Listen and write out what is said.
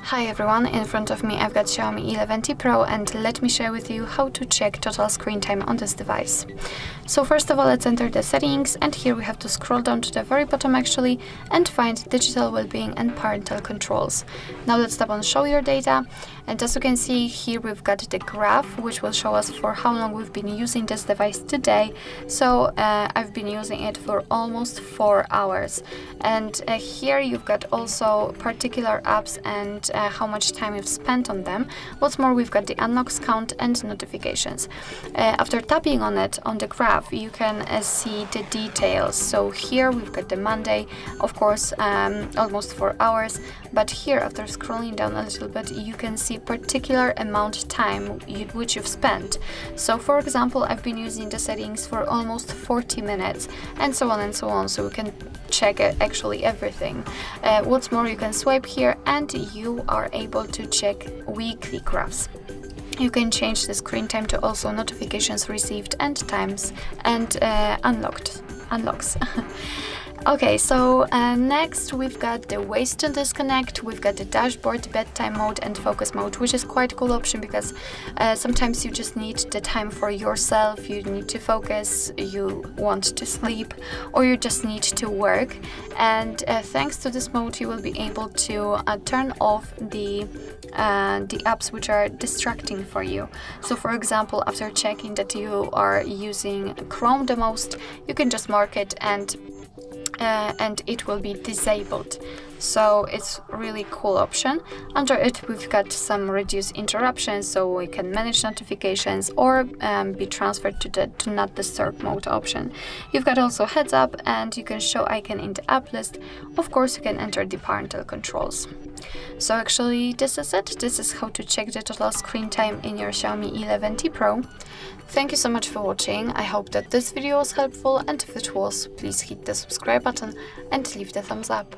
Hi everyone, in front of me I've got Xiaomi 11T Pro, and let me share with you how to check total screen time on this device. So first of all, let's enter the settings, and here we have to scroll down to the very bottom actually and find Digital Wellbeing and Parental Controls. Now let's tap on Show Your Data, and as you can see here we've got the graph which will show us for how long we've been using this device today. So I've been using it for almost 4 hours, and here you've got also particular apps and how much time you've spent on them. What's more, we've got the unlocks count and notifications. After tapping on it on the graph, you can see the details. So here we've got the Monday, of course, almost 4 hours, but here after scrolling down a little bit you can see particular amount of time which you've spent. So for example, I've been using the settings for almost 40 minutes and so on and so on, so we can check actually everything. What's more, you can swipe here and you are able to check weekly graphs. You can change the screen time to also notifications received and times and unlocks. Okay, so next we've got the ways to disconnect. We've got the dashboard, bedtime mode and focus mode, which is quite a cool option because sometimes you just need the time for yourself, you need to focus, you want to sleep, or you just need to work. And thanks to this mode you will be able to turn off the apps which are distracting for you. So for example, after checking that you are using Chrome the most, you can just mark it and it will be disabled. So it's really cool option. Under it we've got some reduced interruptions, so we can manage notifications or be transferred to the do not disturb mode option. You've got also heads up, and you can show icon in the app list. Of course, you can enter the parental controls. So actually this is it. This is how to check the total screen time in your Xiaomi 11T Pro. Thank you so much for watching. I hope that this video was helpful, and if it was, please hit the subscribe button and leave the thumbs up.